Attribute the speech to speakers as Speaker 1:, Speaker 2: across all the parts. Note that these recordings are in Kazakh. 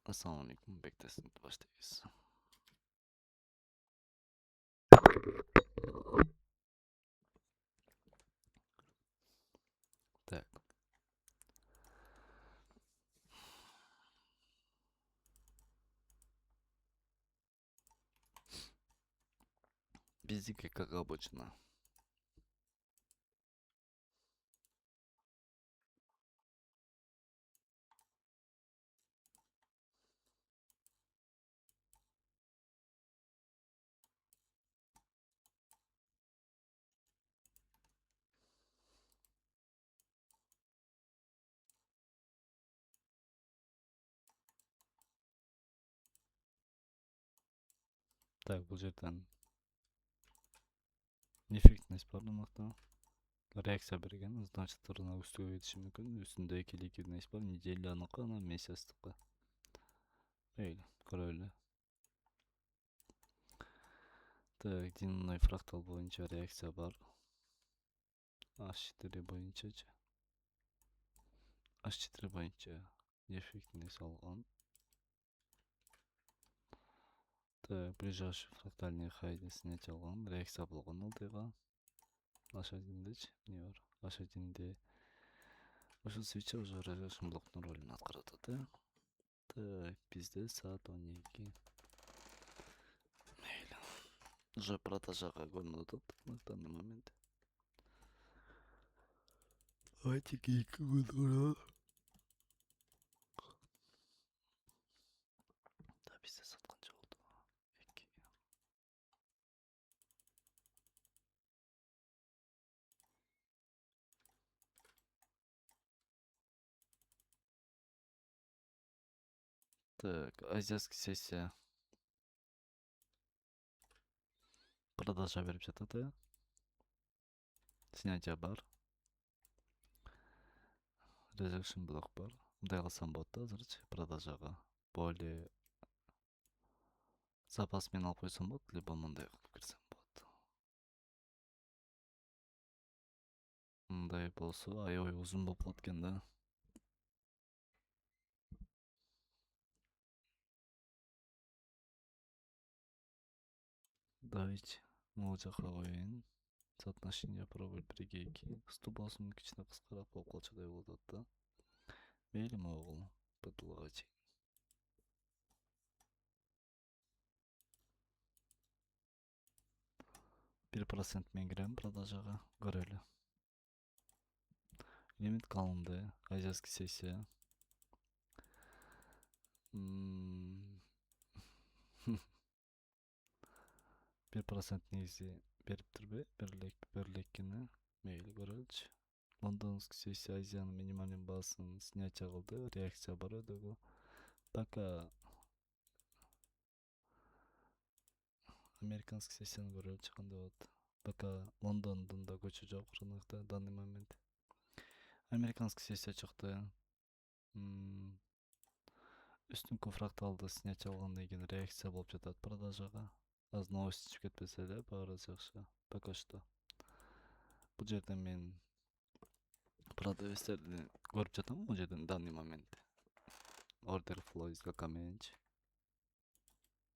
Speaker 1: Assalamualaikum, beklesinti başlayız. Так, биздики как обычно. Так, бұл жерден эффектность бар ынакта. Реакция берген, значит, турына үстіге кетиши мүмкүн. Үстүндө эки ликвидность бар, неделяныкы, анан месяцтыкы. Мейли, көрөлү. Так, динамный фрактал боюнча реакция бар. H4 боюнчачы. H4 боюнча эффектность алган. Так, ближайший фрактальный хайды снять алган. Реакция болгон ылдыйга. H1'дечи, не бар? H1'де ошол свеча уже разрешен блоктун ролун аткарат атат. Так, бизде саат 12. Мейли. Уже продажага көрүнүп атат на данный момент. Айтик 2 күн. Да, бизде сатканча болду. 2. Так, азиатский сессия. Продажа берип жатат. Снятие бар. Rejection блок бар. Мындай кылсам болот азырчы продажага. Более запас менен алып койсом болот, либо мындай кылып кирсем болот. Мындай болсо аябай узун болуп калат экен да. Давайте могу жака коеюн. Соотношение пробы 1-2. Ступалсын кичине кыскараак болуп калчудай болуп атат да. Мейли могул бытылга чейин. 1% мен кирем продажага, көрөлү. Лимит калынды. Азиатский сессия. 1% негизи бериптирби? Берилеккини. Мейли көрөлүчү. Лондонский сессия Азиянын минимальный базасын снятие кылды. Реакция бар өдөгө. Пока американский сессияны көрөлүчү кандай болот. Пока Лондондун да көчү жок рынокто данный момент. Американский сессия чыкты. Үстүнкү фракталды снятие алгандан кийин реакция болуп жатат продажага. Аз новость чыгып кетпесе эле баары жакшы. Пока что. Бул жерден мен продавецтерди көрүп жатам бул жерден данный момент. Order flow изгалка мененчи.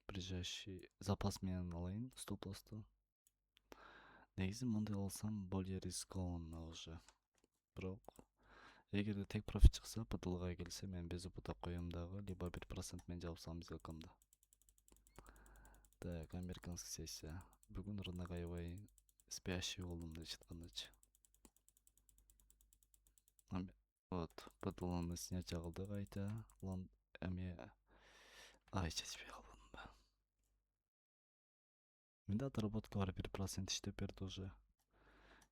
Speaker 1: Ближайший запас менен алайын стоп-лоссду. Негизи мындай алсам более рискованно уже. Бирок эгерде тек профит чыкса, ПТЛга келсе мен безип утап коем дагы, либо 1% мен жабып салам изгалкамда. Так, американский сессия. Бүгүн рынок аябай спящий болдум деп айткандачы. Вот, ПТЛны снятие кылды кайта. Жетишпей калдым. Менде отработка бар 1% иштеп берди уже.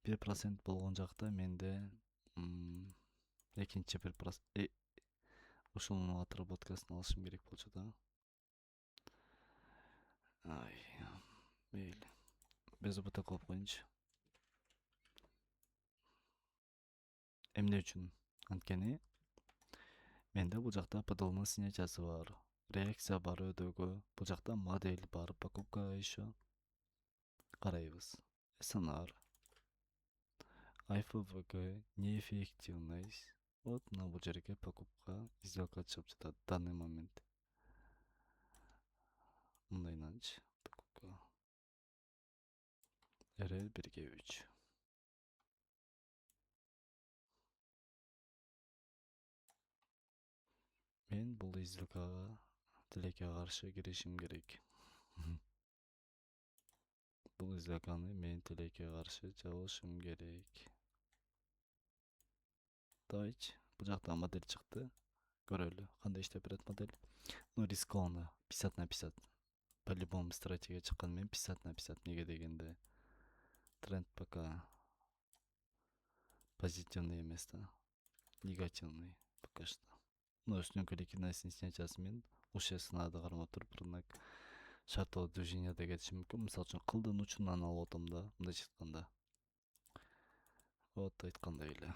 Speaker 1: 1% болгон жакта менде экинчи 1%. Ошонун отработкасын алышым керек болчу да. Ай, мейли. Безип утап коюп коеюнчу. Эмне үчүн? Анткени менде бул жакта ПТЛнын снятиясы бар. Реакция бар өдөгө. Бул жакта модель бар, покупкага еще. Карайбыз. СНР. IFVG, неэффективность. Вот на бул жерге покупка, сделка чыгып жатат данный момент. мындай инанч. Покупка. РЛ 1/3. Мен бул сделкага тилекке каршы киришим керек. Бул сделканы мен тилекке каршы жабышым керек. Давайте. Бул жакта модель чыкты. Көрөлү. Кандай иштеп берет модель? Ну, рискованно. 50/50. По-любому стратегия чыккан мен 50/50. Неге дегенде тренд пока позитивный эмес да. Негативный пока что. Ну, үстүнкү ликвидностьтун снятиясы менен ушул сценарийди кармап туруп рынок шартовый движенияда кетиши мүмкүн. Мисалы үчүн кылдын учунан алып атам да, мындайча айтканда. Вот айткандай эле.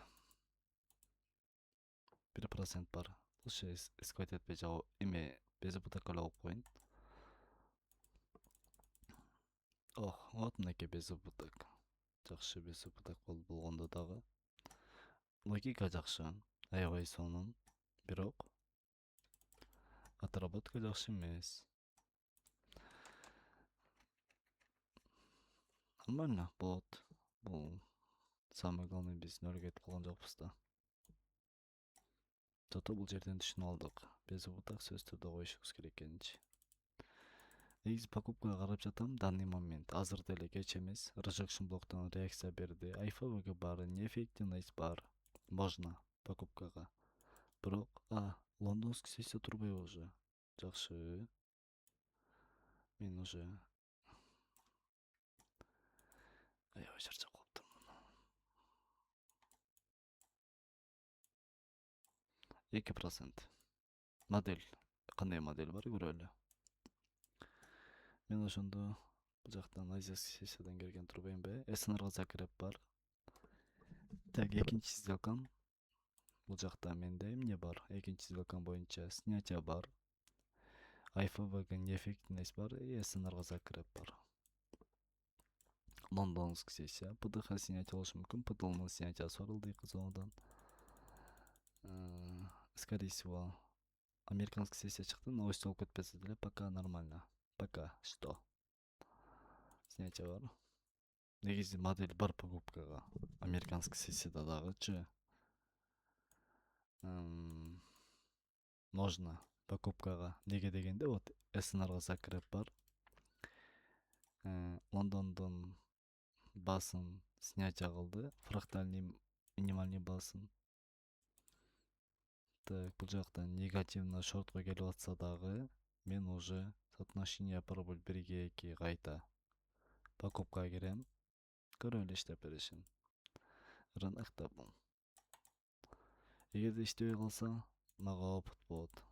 Speaker 1: 1% бар. Ошо эсквайт этпей жабып эме безип бутакка эле алып коеюн. Ох, вот мынакей безип бутак. Жакшы безип бутак болгондо дагы. Логика жакшы, аябай сонун. Бирок отработка жакшы эмес. Нормально болот. Бул самый главный биз нөлгө кетип калган жокпуз да. Зато бул жерден түшүнүп алдык. Безип бутак сөзсүз түрдө коюшубуз керек экенинчи. Негизи покупкага карап жатам данный момент. Азыр деле кеч эмес. Rejection блоктон реакция берди. IFVG бар, неэффективность бар. Можно покупкага. Бирок, лондонский сессия турбайбы уже? Жакшы. Мен уже аябай чарчап калыптырмын. 2%. Модель. Кандай модель бар көрөлү. Мен ошондо бул жактан азияский сессиядан келген турбаймынбы? СНРга закреп бар. Так, экинчи сделкам. Бул жакта менде эмне бар? Экинчи сделкам боюнча снятие бар. IFVG неэффективность бар и СНРга закреп бар. Лондонский сессия. ПДХ снятие болушу мүмкүн. ПДЛнын снятиясы бар эки зонадан. Скорее всего, американский сессия чыкты, новость болуп кетпесе деле пока нормально. Пока что. Снятие бар. Негизи модель бар покупкага. Американский сессияда дагычы. Можно покупкага. Неге дегенде вот СНРга закреп бар. Лондондон басын снятие кылды. Фрактальный минимальный басын. Так, бул жакта негативно шортко келип атса дагы мен уже соотношение параболь 1/2 кайта покупкага кирем. Көрөлү иштеп беришин. Рынокто бул. Эгерде иштебей калса, мага опыт болот.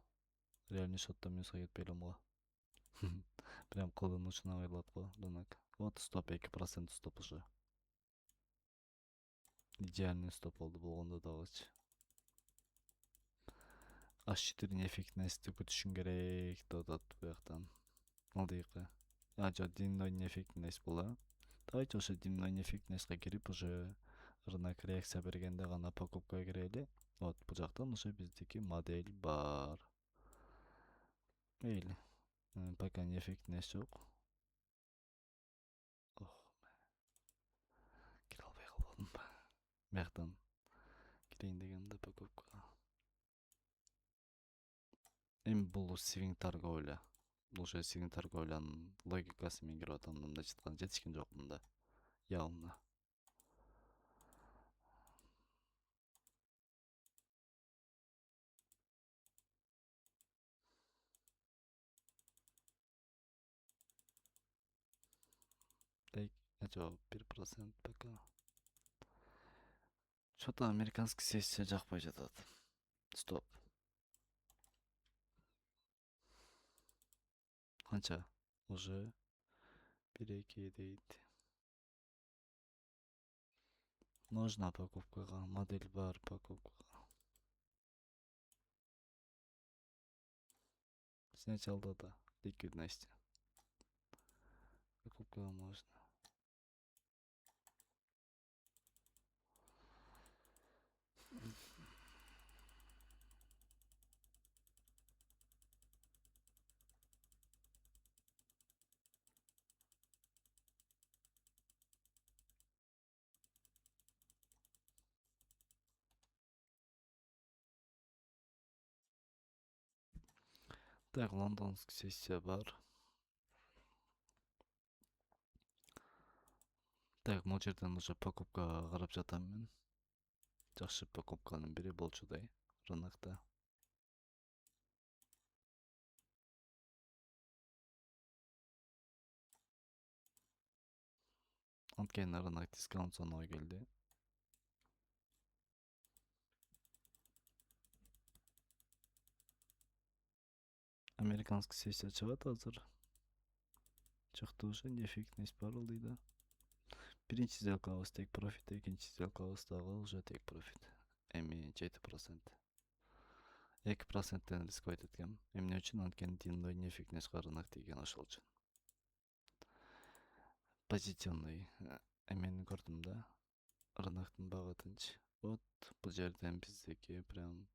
Speaker 1: Реальный шотто минуска кетпей элем го. Прям кылдын учуна кыйылат го рынок. Вот стоп 2% стоп уже. Идеальный стоп болду болгондо дагычы. H4 неэффективностьти күтүшүң керек деп атат буяктан. Алдыйкы. Жок, дневной неэффективность бул, Давайте ошо дневной неэффективностька кирип уже рынок реакция бергенде гана покупкага кирели. Вот бул жактан уже биздики модель бар. Мейли. Пока неэффективность жок. Кире албай калбадымбы? Бияктан кирейин дегенде покупкага. Эми бул свинг торговля. Бул же свинг торговлянын логикасы менен кирип атам, мындайча айтканда жетишкен жокмун да. Явно. Жок, 1% пока. Что-то американский сессия жакпай жатат. Стоп. Канча? Уже 1-2 дейт. Можно покупкага, модель бар покупкага. Снятие алды да, ликвидность. Покупкага можно. Так, лондонский сессия бар. Так, могул жерден уже покупкага карап жатам мен. Жакшы покупканын бири болчудай рынокто. Анткени рынок дискаунт зонага келди. Американский сессия чыгат азыр. Чыкты уже, неэффективность бар ылдыйда. Биринчи сделкабыз тек профит, экинчи сделкабыз дагы уже тек профит. Эми 7%. 2%тен рисковать эткем. Эмне үчүн? Анткени дневной неэффективность рынок деген ошол үчүн. Позитивный эмени көрдүм да. Рыноктун багытынчы. Вот бул жерден биздики прям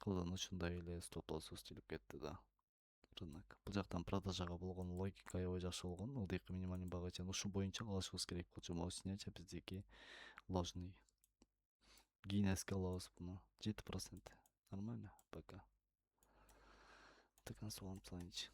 Speaker 1: кылын ушундай эле стоп-лоссус тилип кетти да. Рынок. Бул жактан продажага болгон логика аябай жакшы болгон. Ылдыйкы минимальный бага чейин ушул боюнча кылышыбыз керек болчу. Могу снять биздики ложный. Кийин эске алабыз буну. 7%. Нормально пока. Тыгын суалып салайынчы.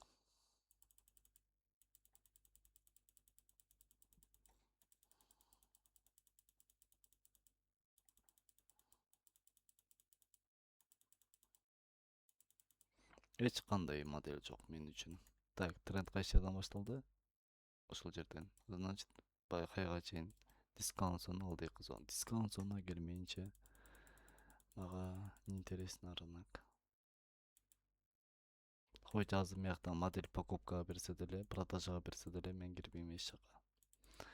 Speaker 1: Эч кандай модель жок мен үчүн. Так, тренд кайсы жерден башталды? Ошол жерден. Значит, байкайга чейин дискаунт зона, ылдыйкы зона. Дискаунт зона келмейинче мага неинтересно рынок. Хоть азыр мыяктан модель покупкага берсе деле, продажага берсе деле мен кирбейм эч жака.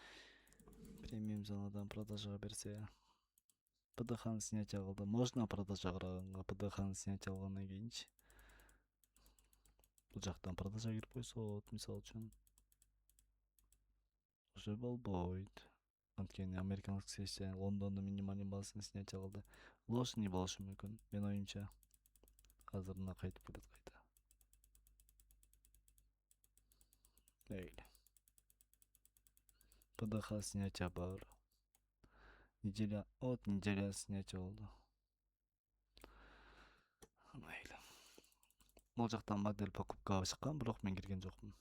Speaker 1: Премиум зонадан продажага берсе, ПДХны снятие кылды. Можно продажага караганга ПДХны снятие алгандан кийинчи бул жактан продажага кирип койсот, мисалы үчүн уже болбойт. Анткени американский сессия Лондондун минимальный базасын снятие кылды. Ложный болушу мүмкүн, менин оюмча. Азыр мына кайтып келет кайта. Мейли. ПДХ снятие бар. Неделя от неделя снятие болду. Мейли. Бул жактан модель покупкага чыккан, бирок мен кирген жокмун.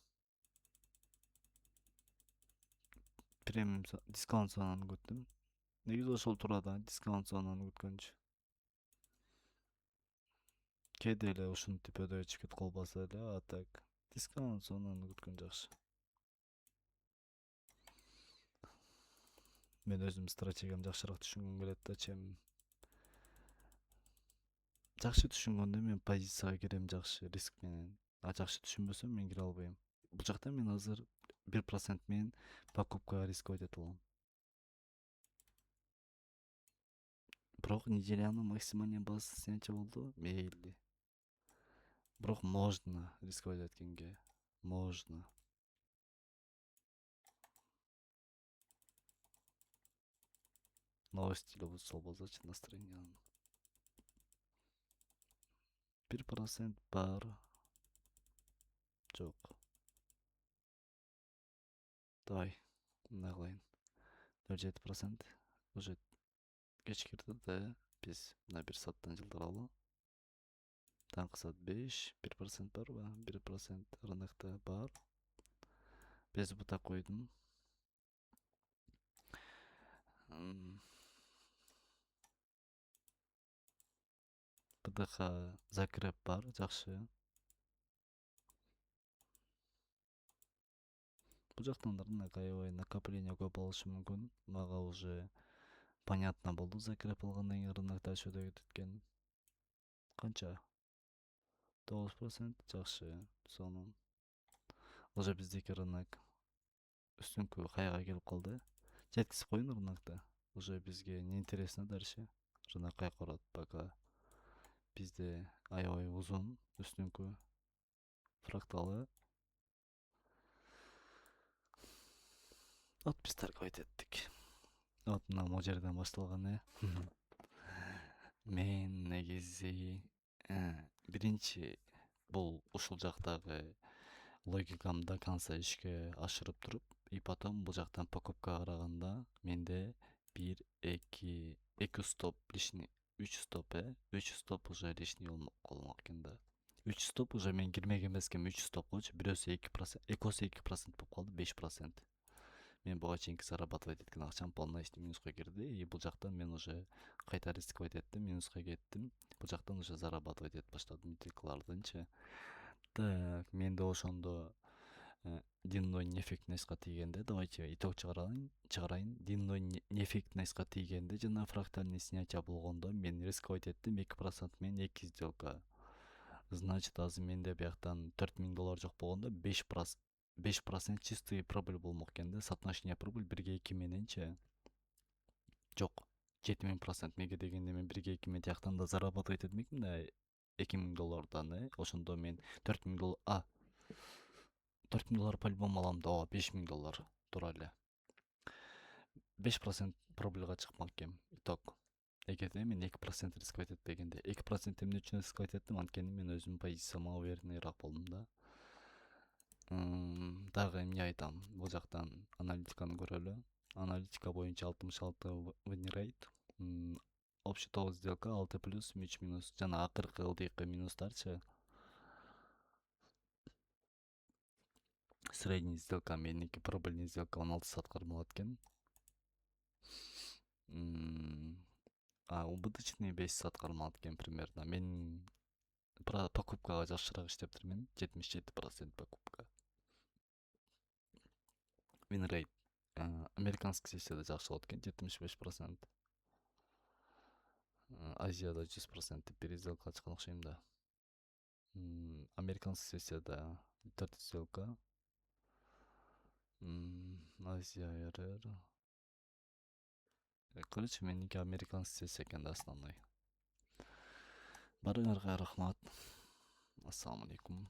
Speaker 1: Премиум дискаунт зонаны күттүм. Негизи ошол турада дискаунт зонаны күткөнчү. Кээде эле ушинтип өдөп кетип калбаса эле, а так дискаунт зонаны күткөн жакшы. Мен өзүм стратегиям жакшыраак түшүнгүм келет да, чем жакшы түшүнгөндө мен позицияга кирем жакшы риск менен. А жакшы түшүнбөсөм мен кире албайм. Бул жакта мен азыр 1% менен покупкага рисковать этип алам. Бирок неделянын максимальный базасы снятие болду, мейли. Бирок можно рисковать эткенге. Можно. Новости или вот болзочу настроениянын. 1% бар. Жок. Давай, мындай кылайын. 0,7% уже кеч кирди да, биз мына 1 сааттан жылдыралы. Таңкы саат 5, 1% барбы? 1% рынокто бар. Без бута койдум. ПДХ закреп бар, жакшы. Бул жактан рынок аябай накопление көп алышы мүмкүн. Мага уже понятно болду закреп алгандан кийин рынок дальше өтө кеткен. Канча? 9% жакшы. Сонун. Уже биздики рынок үстүңкү каяга келип калды. Жеткизип коюн рынокто. Уже бизге не интересно дальше. Рынок каяка барат пока. Бизде аябай узун үстүңкү фракталы. Вот биз торговать эттик. Вот мына могу жерден башталган Мен негизи биринчи бул ушул жактагы логикамды до конца ишке ашырып туруп, и потом бул жактан покупкага караганда менде 1, 2 стоп лишний 3 стоп 3 стоп уже лишний болмок экен да. 3 стоп уже мен кирмек эмес экен, 3 стоп койчу, бирөөсү 2%, экосу 2% болуп калды, 5%. Мен буга чейинки зарабатывать эткен акчам полностью минуска кирди, и бул жактан мен уже кайта рисковать эттим, минуска кеттим. Бул жактан уже зарабатывать этип баштадым ютилкалардынчы. Так, менде ошондо дневной неэффективностька тийгенде, давайте итог чыгарайын. Дневной неэффективностька тийгенде жана фрактальный снятие болгондо мен рисковать эттим 2% менен 2 сделка. Значит, азыр менде бияктан $4000 жок болгондо 5% чистый прибыль болмок экен да. Соотношение прибыль 1/2 мененчи. Жок, 7000%. Меге дегенде мен 1/2 менен тияктан да зарабатывать этмекмин да, $2000, ошондо мен $4000, $4000 по-любому алам да, ооба, $5000, туура эле. 5% прибыльга чыкмак экен, итог. Эгерде мен 2% рисковать этпегенде. 2% эмне үчүн рисковать эттим? Анткени мен өзүмдүн позицияма уверенныйраак болдум да. Дагы эмне айтам? Бул жактан аналитиканы көрөлү. Аналитика боюнча 66 win rate. Общий 9 сделка, 6 плюс, 3 минус. Жана акыркы ылдыйкы минустарчы. Средний сделка меники, прибыльный сделка 16 саат кармалат экен. Убыточный 5 саат кармалат экен примерно. Мен покупкага жакшыраак иштептирмин, 77% покупка. Win rate американский сессияда жакшы болот экен, 75%. Азияда 100% бир сделка ачкан окшойм да. Американский сессияда 4 сделка. Азия РР. Короче, меники американский сессия экен да, основной. Барыңарга рахмат. Ассаламу алейкум.